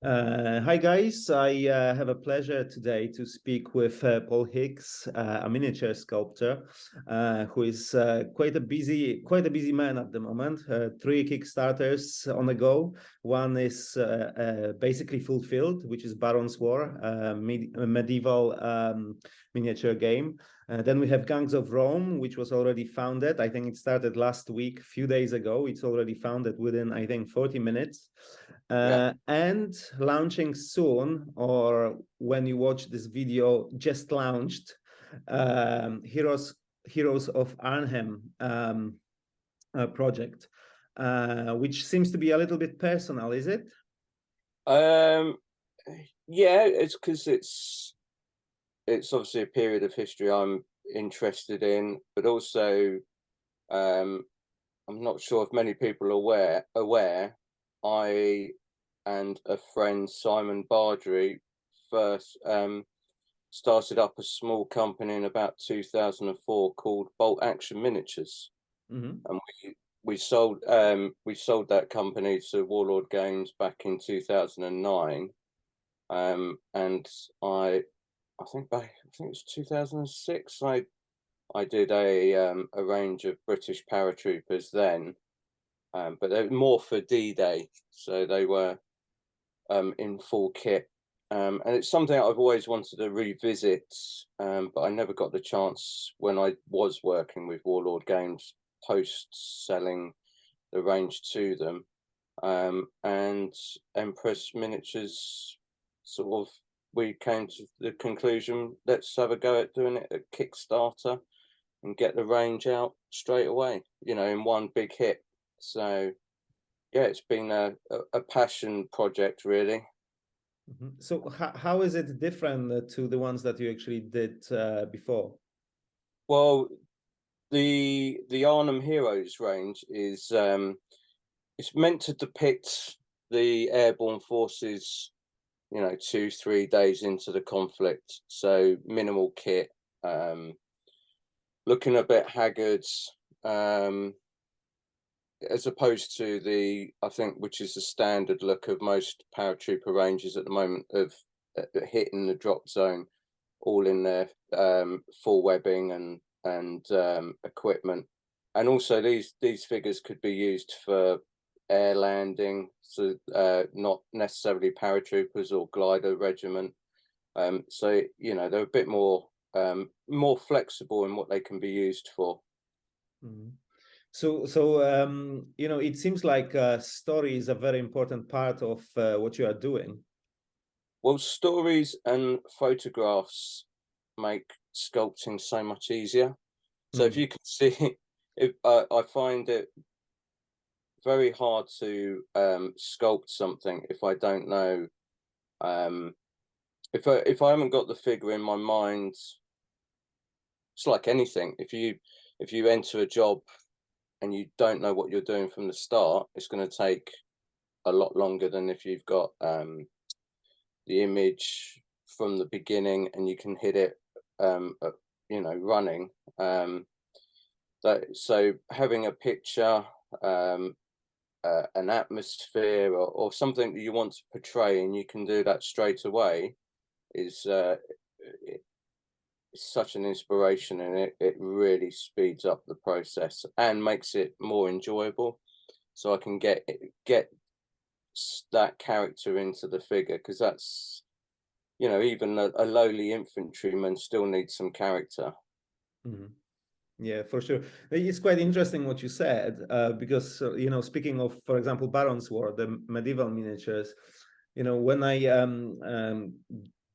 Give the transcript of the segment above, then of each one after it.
Hi guys, I have a pleasure today to speak with Paul Hicks, a miniature sculptor, who is quite a busy man at the moment. Three Kickstarters on the go. One is basically fulfilled, which is Baron's War, a medieval miniature game. Then we have Gangs of Rome, which was already founded. I think it started last week, a few days ago. It's already founded within, I think, 40 minutes. Yeah. And launching soon, or when you watch this video, just launched, Heroes of Arnhem project, which seems to be a little bit personal, is it? Um, yeah, it's because it's obviously a period of history I'm interested in, but also um, I'm not sure if many people are aware. I and a friend, Simon Bardry, first started up a small company in about 2004 called Bolt Action Miniatures, Mm-hmm. and we sold that company to Warlord Games back in 2009. And I think it was 2006. I did a range of British paratroopers then, but they were more for D-Day, so they were in full kit. And it's something I've always wanted to revisit, but I never got the chance when I was working with Warlord Games post selling the range to them. And Empress Miniatures sort of we came to the conclusion, let's have a go at doing it at Kickstarter and get the range out straight away, in one big hit. So yeah, it's been a passion project really. Mm-hmm. So how is it different to the ones that you actually did before? Well, the Arnhem Heroes range is it's meant to depict the airborne forces, 2-3 days into the conflict, so minimal kit, looking a bit haggard, um, as opposed to I think, which is the standard look of most paratrooper ranges at the moment of hitting the drop zone, all in their full webbing and equipment. And also these figures could be used for air landing, so not necessarily paratroopers or glider regiment. So they're a bit more flexible in what they can be used for. Mhm. It seems like story is a very important part of what you are doing. Well, stories and photographs make sculpting so much easier. So if Mm. you can see, if I find it very hard to sculpt something if I don't know, um, if I haven't got the figure in my mind. It's like anything. If you enter a job and you don't know what you're doing from the start, it's going to take a lot longer than if you've got the image from the beginning and you can hit it, running. So having a picture, an atmosphere, or something that you want to portray, and you can do that straight away, is it's such an inspiration, and it really speeds up the process and makes it more enjoyable. So I can get that character into the figure, because that's, even a lowly infantryman still needs some character. Mhm. Yeah, for sure. It's quite interesting what you said, because speaking of, for example, Baron's War, the medieval miniatures, when I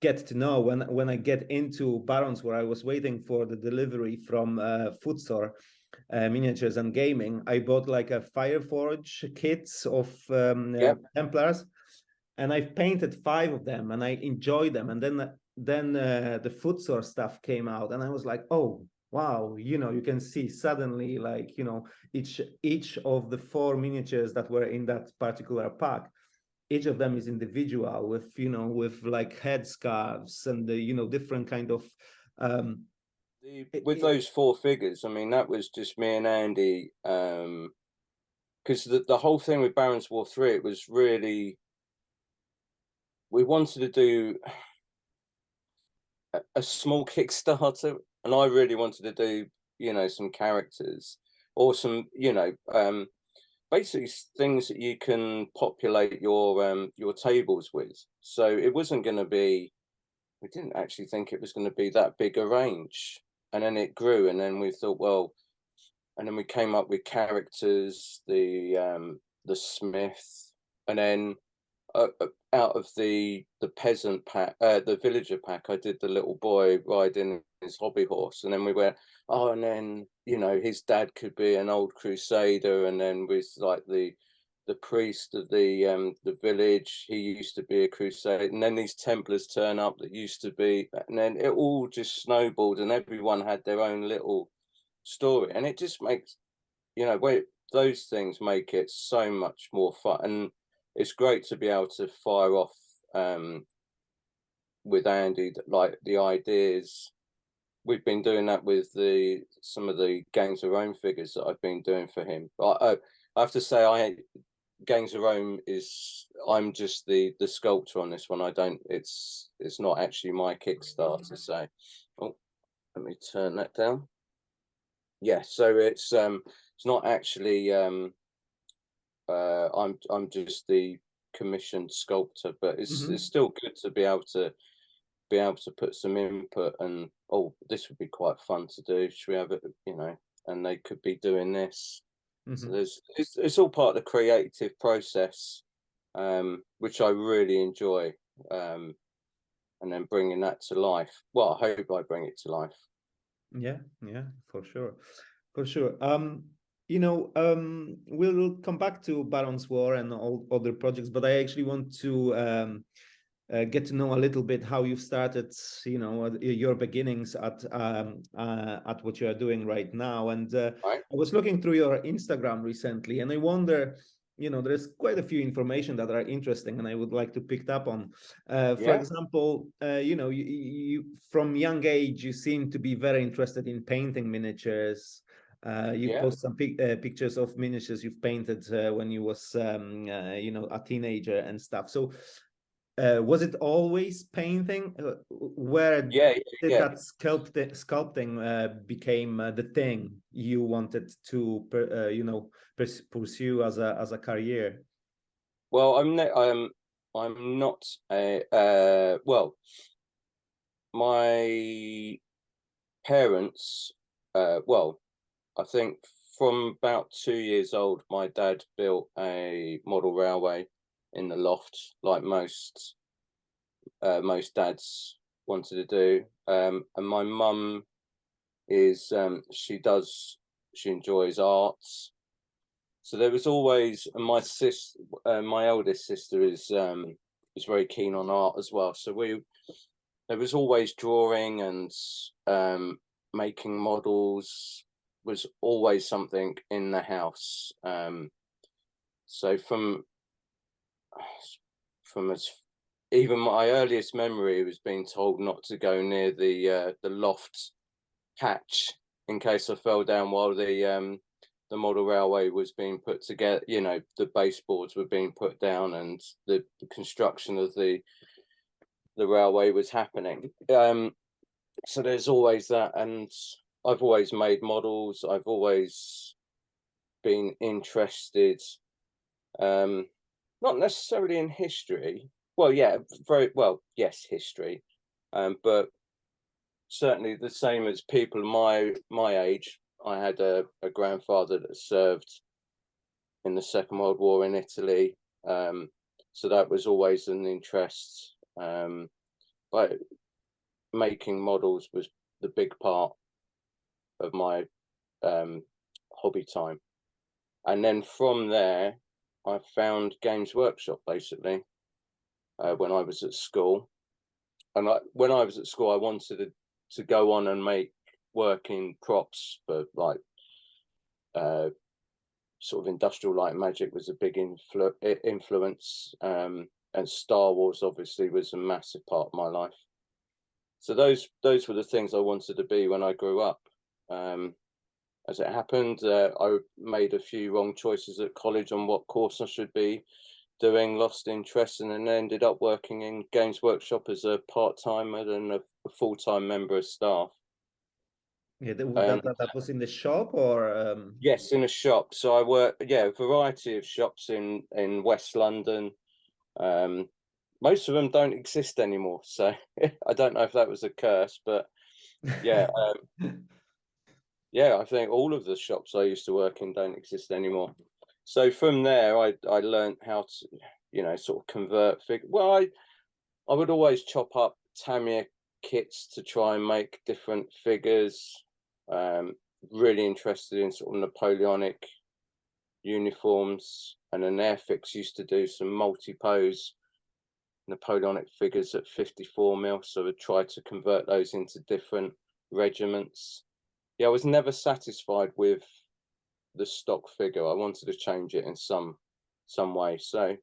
get to know when I get into Baron's War, I was waiting for the delivery from Food Store Miniatures and Gaming. I bought like a Fireforge kits of Yep. Templars, and I've painted five of them, and I enjoyed them. And then the Food Store stuff came out, and I was like, oh wow, you can see suddenly, like, each of the four miniatures that were in that particular pack, each of them is individual with like headscarves and the different kind of um With those four figures, I mean, that was just me and Andy, because the whole thing with Barons War 3, it was really we wanted to do a small Kickstarter, and I really wanted to do, you know, some characters or some, you know, basically things that you can populate your tables with. So it wasn't going to be, we didn't actually think it was going to be that big a range, and then it grew, and then we thought, well, and then we came up with characters, the smith, and then out of the peasant pack, the villager pack, I did the little boy riding his hobby horse, and then we went, oh, and then, you know, his dad could be an old crusader, and then with like the priest of the village, he used to be a crusader, and then these Templars turn up that used to be, and then it all just snowballed, and everyone had their own little story, and it just makes, you know, those things make it so much more fun, and it's great to be able to fire off with Andy, like the ideas. We've been doing that with some of the Gangs of Rome figures that I've been doing for him. I have to say, Gangs of Rome is, I'm just the sculptor on this one. I don't. It's not actually my Kickstarter. So, oh, let me turn that down. Yeah, so it's not actually I'm just the commissioned sculptor, but it's still good to be able to put some input, and oh, this would be quite fun to do. Should we have it, you know? And they could be doing this. So it's all part of the creative process, which I really enjoy, and then bringing that to life. Well, I hope I bring it to life. Yeah, for sure, for sure. You know, we'll come back to Baron's War and all other projects, but I actually want to get to know a little bit how you started, you know, your beginnings at what you are doing right now. And Right. I was looking through your Instagram recently, and I wonder, you know, there's quite a few information that are interesting, and I would like to pick up on. For example, you know, you from young age you seem to be very interested in painting miniatures. You've posted some pictures of miniatures you've painted when you was, you know, a teenager and stuff. So was it always painting? Where did that sculpting became the thing you wanted to, you know, pursue as a career? Well, I'm not a well, my parents, well, I think from about 2 years old, my dad built a model railway in the loft, like most dads wanted to do. And my mum is she enjoys arts. So there was always, and my eldest sister is very keen on art as well. So there was always drawing and making models was always something in the house. So from as even my earliest memory was being told not to go near the loft hatch in case I fell down while the model railway was being put together. You know, the baseboards were being put down and the construction of the railway was happening. So there's always that, and I've always made models. I've always been interested, not necessarily in history. Well, yeah, very well, yes, history, but certainly the same as people my age. I had a grandfather that served in the Second World War in Italy, so that was always an interest. But making models was the big part of my hobby time, and then from there I found Games Workshop basically when I was at school. And when I was at school, I wanted to go on and make working props for like sort of Industrial Light and Magic was a big influence, and Star Wars obviously was a massive part of my life. So those were the things I wanted to be when I grew up. As it happened, I made a few wrong choices at college on what course I should be doing, lost interest, and then ended up working in Games Workshop as a part-timer and a full-time member of staff. Yeah, And that was in the shop, or yes, in a shop. So I work, yeah, a variety of shops in West London. Most of them don't exist anymore, so I don't know if that was a curse, but yeah, yeah, I think all of the shops I used to work in don't exist anymore. So from there, I learned how to, you know, sort of convert well, I would always chop up Tamiya kits to try and make different figures. Really interested in sort of Napoleonic uniforms, and then Airfix used to do some multi-pose Napoleonic figures at 54mm, so I would try to convert those into different regiments. Yeah, I was never satisfied with the stock figure. I wanted to change it in some way. So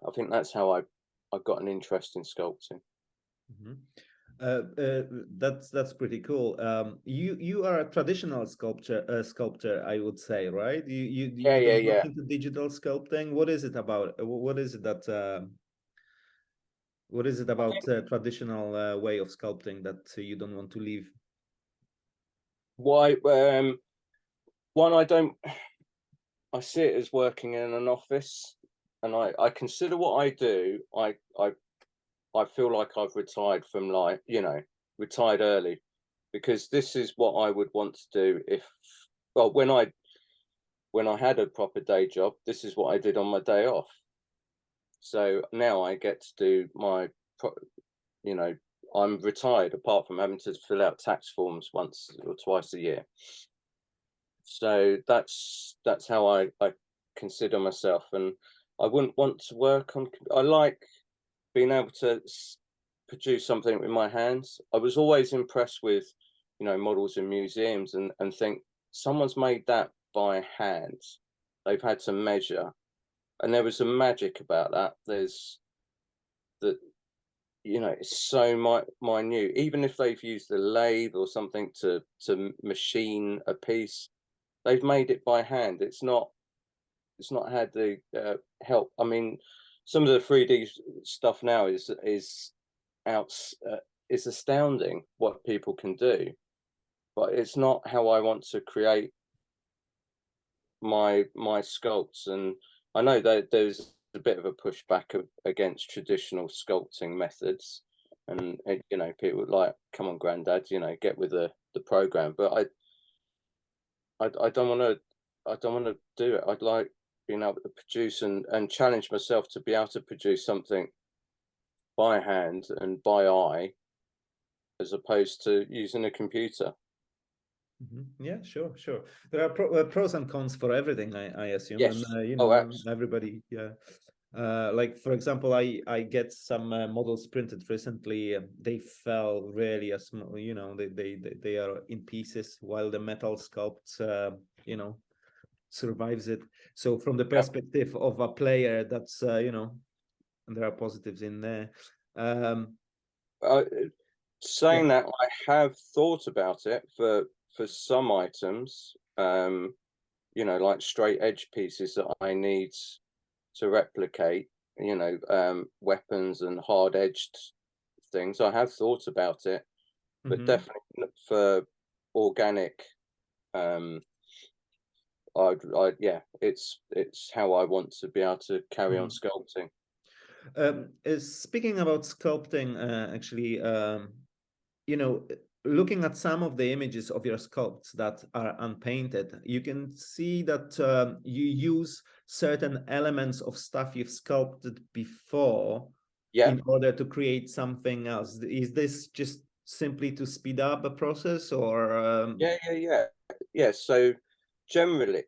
I think that's how I got an interest in sculpting. Mm-hmm. That's pretty cool. You are a traditional sculptor, I would say, right? You don't look Yeah. into digital sculpting. What is it about? What is it about traditional way of sculpting that you don't want to leave? Why? One, I see it as working in an office, and I consider what I do. I feel like I've retired from life, you know, retired early, because this is what I would want to do if, well, when I had a proper day job, this is what I did on my day off. So now I get to do my, you know, I'm retired apart from having to fill out tax forms once or twice a year. So that's how I consider myself, and I wouldn't want to work on. I like being able to produce something with my hands. I was always impressed with, you know, models in museums, and think someone's made that by hand. They've had to measure, and there was a magic about that. There's that, you know, it's so minute. Even if they've used a lathe or something to machine a piece, they've made it by hand. It's not had the help. I mean, some of the 3D stuff now is out is astounding what people can do, but it's not how I want to create my sculpts. And I know that there's a bit of a pushback against traditional sculpting methods, and you know, people like, come on, granddad, you know, get with the program. But I don't want to do it. I'd like being able to produce and challenge myself to be able to produce something by hand and by eye, as opposed to using a computer. Mm-hmm. Yeah, sure. There are pros and cons for everything, I assume, Yes. and you Oh, know, absolutely. everybody, yeah. Like for example, I get some models printed recently. They fell really as small, you know, they are in pieces, while the metal sculpt, you know, survives it. So from the perspective of a player, that's you know, and there are positives in there. Saying Yeah. that, I have thought about it for some items, you know, like straight edge pieces that I need to replicate, you know, weapons and hard edged things. I have thought about it, but Mm-hmm. definitely for organic, um, yeah, it's how I want to be able to carry on sculpting. Speaking about sculpting, actually, you know, looking at some of the images of your sculpts that are unpainted, you can see that you use certain elements of stuff you've sculpted before Yeah, in order to create something else. Is this just simply to speed up a process, or yeah. So generally,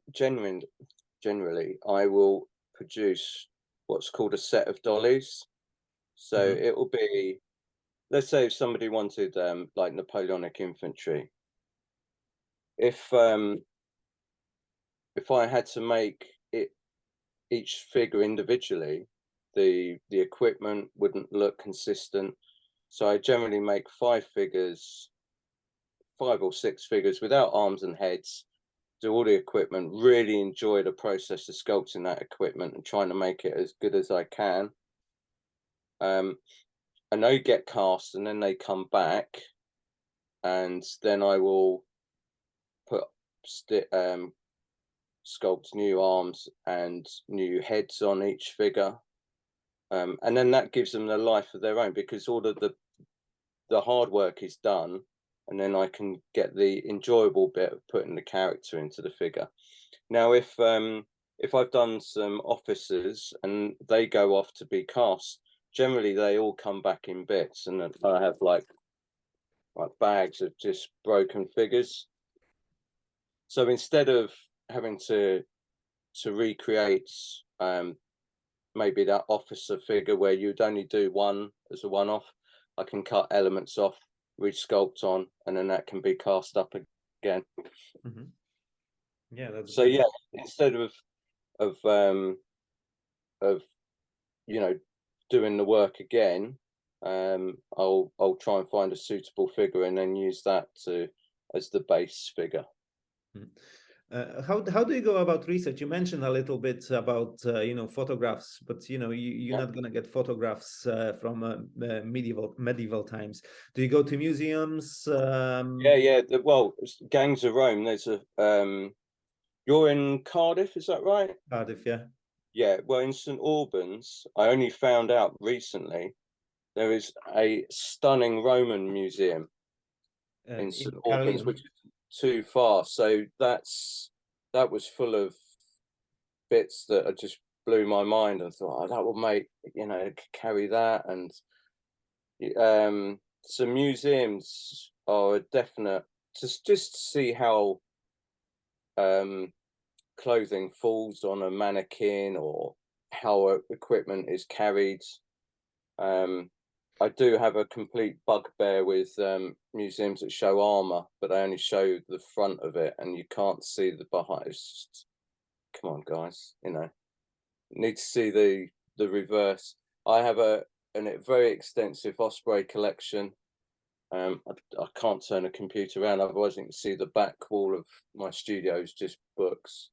I will produce what's called a set of dollies. So Mhm, it will be, let's say if somebody wanted like Napoleonic infantry, if I had to make it each figure individually, the equipment wouldn't look consistent. So I generally make 5 or 6 figures without arms and heads, do all the equipment, really enjoy the process of sculpting that equipment and trying to make it as good as I can. And they get cast and then they come back, and then I will put sculpt new arms and new heads on each figure. And then that gives them the life of their own, because all of the hard work is done, and then I can get the enjoyable bit of putting the character into the figure. Now, if I've done some officers and they go off to be cast, generally they all come back in bits, and I have like bags of just broken figures. So instead of having to recreate maybe that officer figure where you'd only do one as a one-off, I can cut elements off, resculpt on, and then that can be cast up again. Mm-hmm. Yeah, that's so yeah. Instead of you know, doing the work again, I'll try and find a suitable figure and then use that as the base figure. How do you go about research? You mentioned a little bit about photographs, but you're not going to get photographs from medieval times. Do you go to museums? Yeah. Well, Gangs of Rome. There's a you're in Cardiff, is that right? Cardiff, yeah. Yeah. Well, in St Albans, I only found out recently there is a stunning Roman museum in St Albans, which is too far. So that was full of bits that just blew my mind. I thought, oh, that will make, carry that. And some museums are a definite, just to see how clothing falls on a mannequin or how equipment is carried. I do have a complete bugbear with museums that show armor, but they only show the front of it and you can't see the behind. It's just, come on, guys, need to see the reverse. I have a very extensive Osprey collection. I can't turn a computer around, otherwise you can see the back wall of my studio is just books.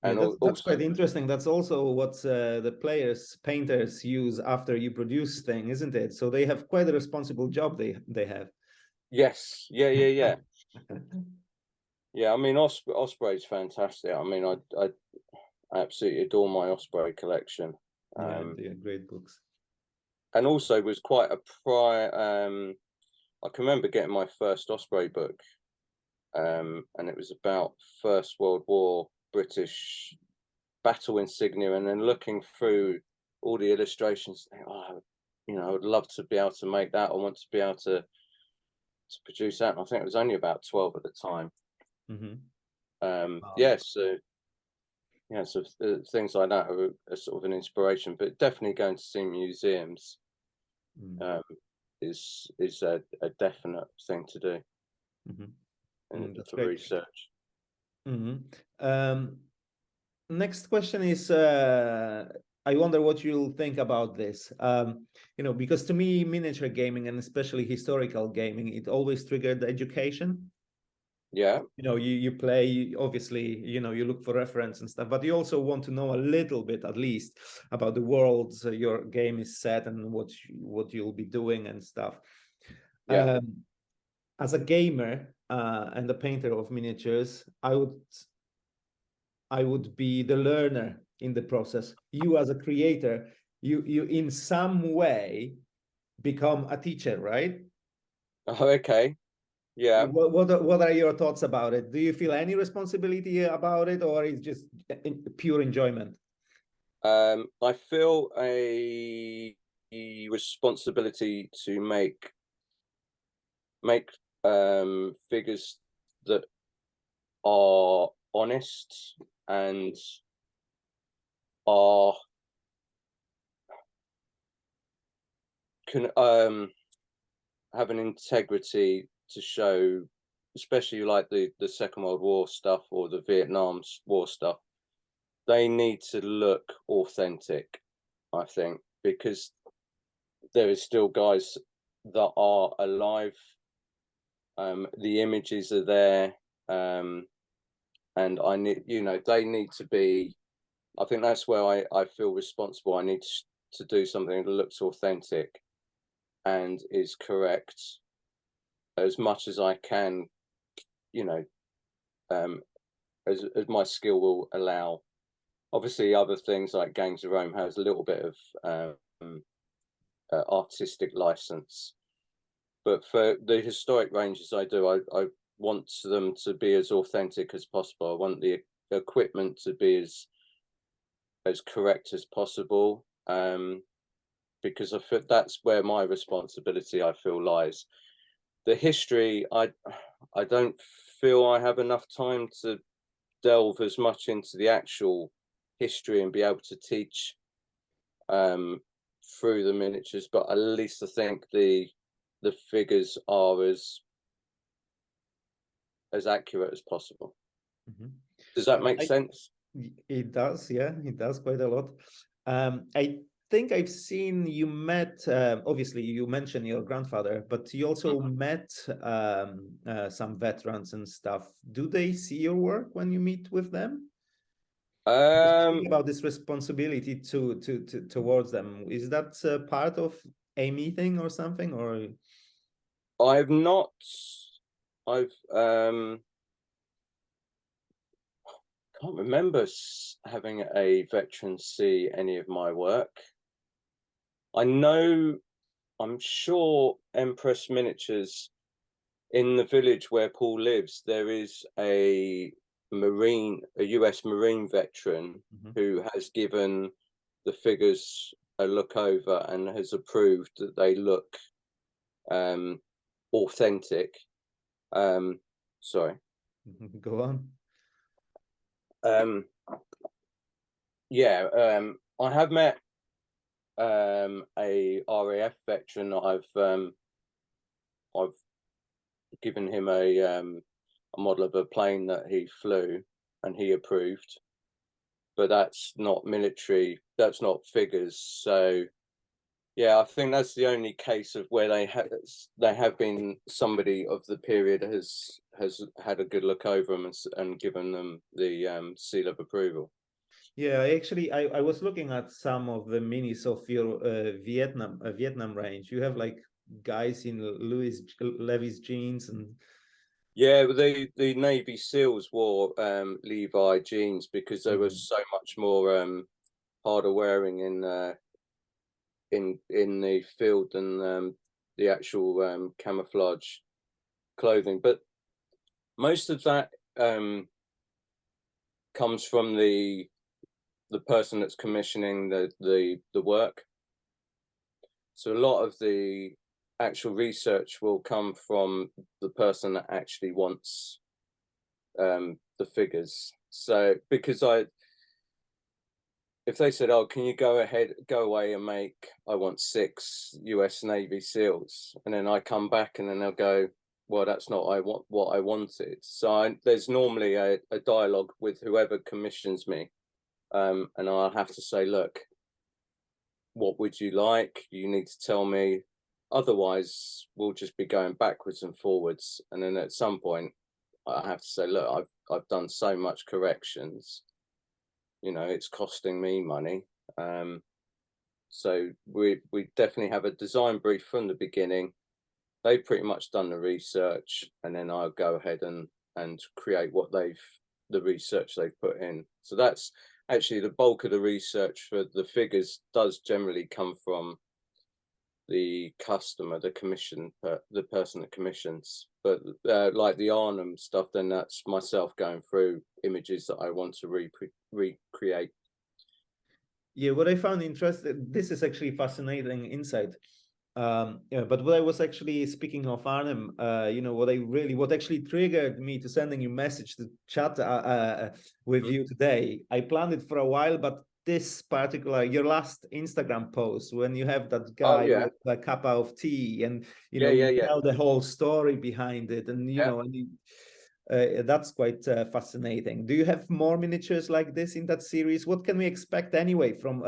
And that's quite interesting. That's also what the painters use after you produce thing, isn't it? So they have quite a responsible job they have. Yes. Yeah. Yeah, I mean, Osprey's fantastic. I mean, I absolutely adore my Osprey collection. Yeah, they are great books. And also was quite a I can remember getting my first Osprey book, and it was about First World War British battle insignia, and then looking through all the illustrations, oh, I would love to be able to make that. I want to be able to produce that. And I think it was only about 12 at the time. Mm-hmm. Yeah, so things like that are sort of an inspiration, but definitely going to see museums is a definite thing to do. And for great research. Next question is, I wonder what you'll think about this. Because to me, miniature gaming and especially historical gaming, it always triggered education. Yeah. You play, obviously, you look for reference and stuff, but you also want to know a little bit, at least, about the world your game is set and what you'll be doing and stuff. Yeah. As a gamer and a painter of miniatures, I would be the learner in the process. You as a creator, you in some way become a teacher, right? Oh, okay. Yeah. What are your thoughts about it? Do you feel any responsibility about it, or is just pure enjoyment? I feel a responsibility to make figures that are honest and can have an integrity to show, especially like the Second World War stuff or the Vietnam War stuff. They need to look authentic, I think, because there is still guys that are alive. The images are there. and I need, they need to be. I think that's where I feel responsible. I need to do something that looks authentic and is correct as much as I can, as my skill will allow. Obviously, other things like Gangs of Rome has a little bit of artistic license, but for the historic ranges I do, I want them to be as authentic as possible. I want the equipment to be as correct as possible, because I feel that's where my responsibility, I feel, lies. The history, I don't feel I have enough time to delve as much into the actual history and be able to teach through the miniatures, but at least I think the figures are as accurate as possible. Mm-hmm. Does that make sense? It does, yeah, it does quite a lot. I think I've seen you met, obviously you mentioned your grandfather, but you also met some veterans and stuff. Do they see your work when you meet with them? Think about this responsibility towards them. Is that part of a meeting or something, or? I've can't remember having a veteran see any of my work. I'm sure Empress Miniatures, in the village where Paul lives, there is a US Marine veteran who has given the figures a look over and has approved that they look authentic. Sorry. Go on. I have met a RAF veteran. I've given him a model of a plane that he flew, and he approved. But that's not military. That's not figures. So, yeah, I think that's the only case of where they have been, somebody of the period has had a good look over them and given them the seal of approval. Yeah, actually, I was looking at some of the minis of your Vietnam range. You have like guys in Levi's jeans and. Yeah, the Navy SEALs wore Levi jeans because they were so much more harder wearing in the field than the actual camouflage clothing. But most of that comes from the person that's commissioning the work. So a lot of the actual research will come from the person that actually wants the figures. So because if they said, "Oh, can you go away and make, I want 6 US Navy SEALs," and then I come back and then they'll go, "Well, that's not what I wanted." So there's normally a dialogue with whoever commissions me, and I'll have to say, "Look, what would you like? You need to tell me. Otherwise, we'll just be going backwards and forwards." And then at some point, I have to say, "Look, I've done so much corrections. It's costing me money." So we definitely have a design brief from the beginning. They've pretty much done the research, and then I'll go ahead and create the research they've put in. So that's actually the bulk of the research for the figures does generally come from the customer, the person that commissions. But like the Arnhem stuff, then that's myself going through images that I want to recreate. Yeah, what I found interesting, this is actually fascinating insight. Yeah, but what I was actually, speaking of Arnhem, what actually triggered me to sending you message to chat with you today. I planned it for a while, but this particular, your last Instagram post, when you have that guy with a cup of tea, and you tell the whole story behind it, and that's quite fascinating. Do you have more miniatures like this in that series? What can we expect anyway from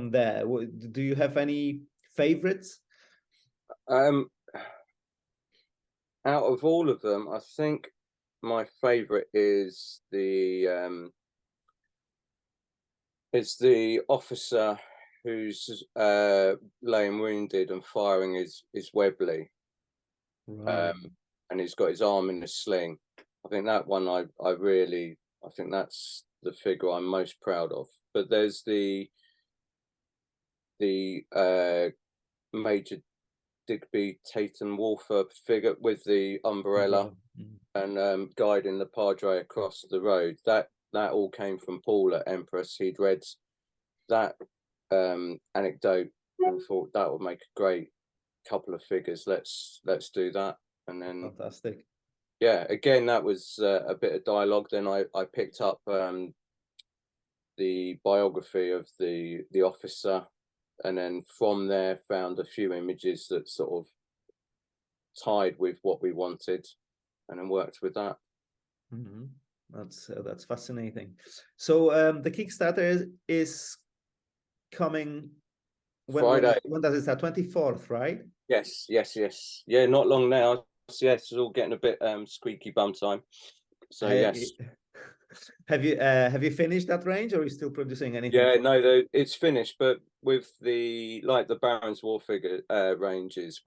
there? Do you have any favorites? Out of all of them, I think my favorite is the officer who's laying wounded and firing his Webley, Right. and he's got his arm in a sling. I think that one I think that's the figure I'm most proud of. But there's the Major Digby Tatum Walfer figure with the umbrella and guiding the Padre across the road. That all came from Paul at Empress. He'd read that anecdote and thought that would make a great couple of figures. Let's do that. And then Fantastic. yeah, again, that was a bit of dialogue. Then I picked up the biography of the officer, and then from there found a few images that sort of tied with what we wanted, and then worked with that. That's fascinating. So the Kickstarter is coming Friday. When does it start? 24th, right? Yes. Yeah, not long now. Yes, it's all getting a bit squeaky bum time. So yes. Have you finished that range, or are you still producing anything? Yeah, no, it's finished. But with the Baron's War figure ranges,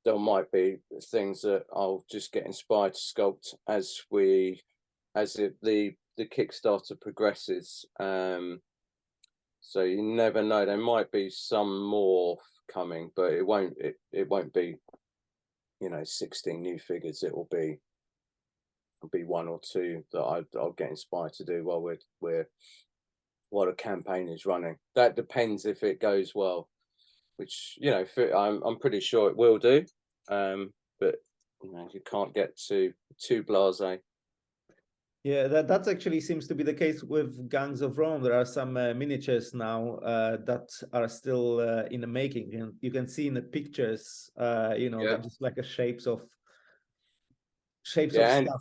there might be things that I'll just get inspired to sculpt as the Kickstarter progresses. So you never know. There might be some more coming, but it won't be 16 new figures. It will be one or two that I'll get inspired to do while the campaign is running. That depends if it goes well, which I'm pretty sure it will do. But you can't get too blasé. Yeah, that actually seems to be the case with Gangs of Rome. There are some miniatures now that are still in the making, and you can see in the pictures, they're just like shapes of stuff.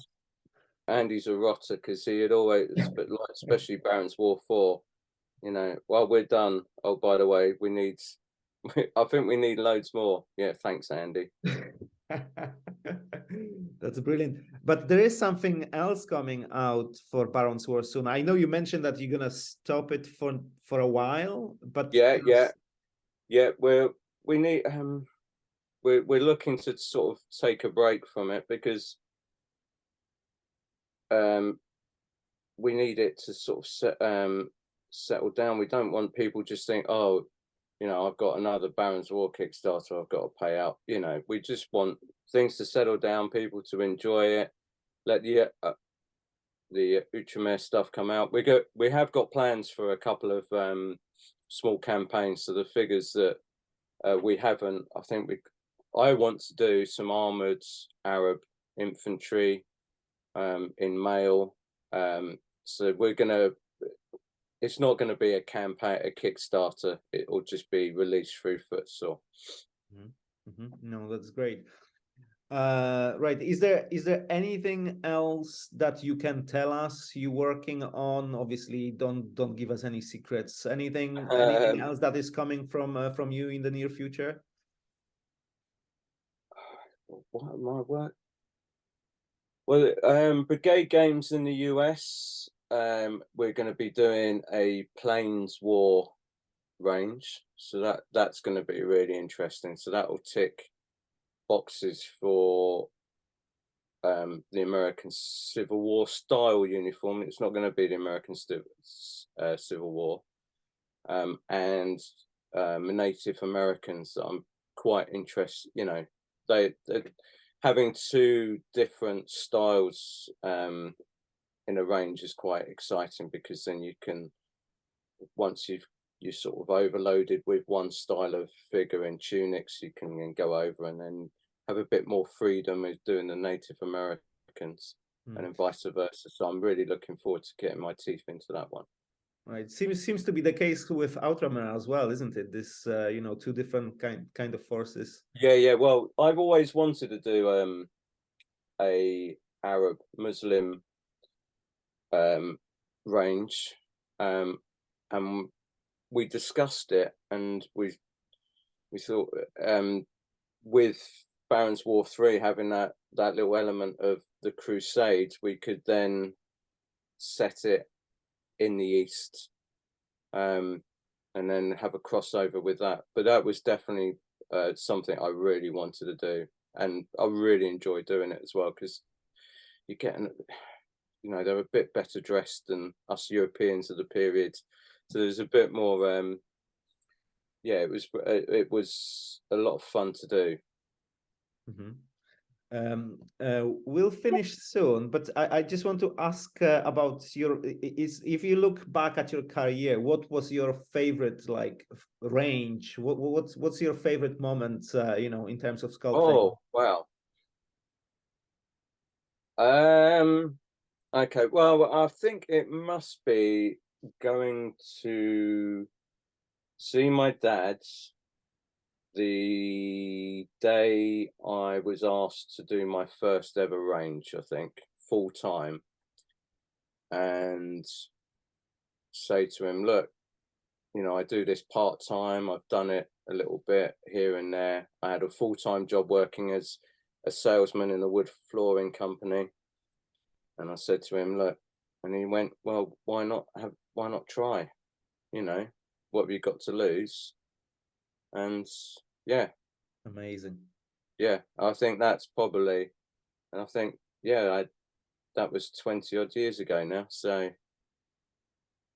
Andy's a rotter because he had always, but especially Baron's War 4. While we're done. Oh, by the way, I think we need loads more. Yeah, thanks, Andy. That's brilliant. But there is something else coming out for Baron's War soon. I know you mentioned that you're gonna stop it for a while, but yeah. We're looking to sort of take a break from it because we need it to sort of settle down. We don't want people just think, oh, I've got another Baron's War Kickstarter I've got to pay out. We just want things to settle down, people to enjoy it, let the Outremer stuff come out. We have got plans for a couple of small campaigns. So the figures that we haven't, I want to do some armored Arab infantry in mail. So it's not going to be a campaign, a Kickstarter. It will just be released through Footsore. No, that's great. Right. Is there anything else that you can tell us you're working on? Obviously, don't give us any secrets. Anything else that is coming from you in the near future? What my work? Well, Brigade Games in the US. We're going to be doing a Plains War range, so that's going to be really interesting. So that will tick boxes for the American Civil War style uniform. It's not going to be the American Civil War, and Native Americans. I'm quite interested. They having two different styles in a range is quite exciting, because then you can, once you sort of overloaded with one style of figure in tunics, you can then go over and then have a bit more freedom with doing the Native Americans, and then vice versa. So I'm really looking forward to getting my teeth into that one. Right, seems to be the case with Outremer as well, isn't it? This two different kind of forces. Yeah. Well, I've always wanted to do a Arab Muslim range, and we discussed it, and we thought with Barons War 3 having that little element of the Crusade, we could then set it in the East, and then have a crossover with that. But that was definitely something I really wanted to do, and I really enjoyed doing it as well, because you're getting, you know, they're a bit better dressed than us Europeans of the period, so there's a bit more. Yeah, it was a lot of fun to do. We'll finish soon, but I just want to ask about if you look back at your career, what was your favorite like range? What's your favorite moment, you know, in terms of sculpting? Oh wow. Okay, well, I think it must be going to see my dad the day I was asked to do my first ever range, I think, full time, and say to him, look, you know, I do this part time. I've done it a little bit here and there. I had a full time job working as a salesman in a wood flooring company. And I said to him, look, and he went, well, why not try? You know, what have you got to lose? And yeah. Amazing. Yeah, I think that's probably, and I think, yeah, that was 20 odd years ago now. So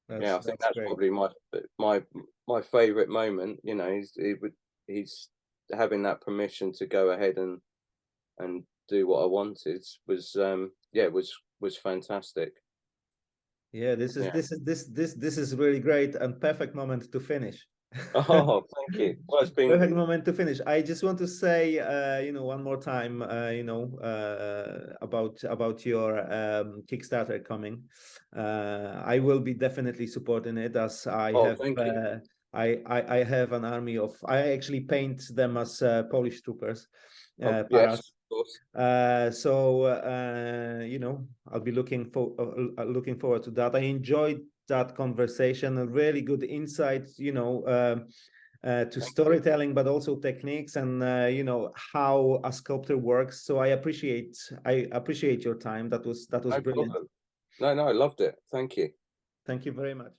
yeah, I think that's great. probably my favorite moment. You know, he's having that permission to go ahead and do what I wanted was yeah, was fantastic. Yeah, this is really great and perfect moment to finish. Oh, thank you. Well, it's been Perfect moment to finish. I just want to say, you know, one more time, you know, about your Kickstarter coming. I will be definitely supporting it, as I oh, have. thank you. I have an army of. I actually paint them as Polish troopers, Oh, yes, paras. of course. You know, I'll be looking forward to that. I enjoyed that conversation, a really good insights, you know, to storytelling, but also techniques and you know, how a sculptor works. So I appreciate your time. That was No brilliant. problem. No, I loved it. Thank you. Thank you very much.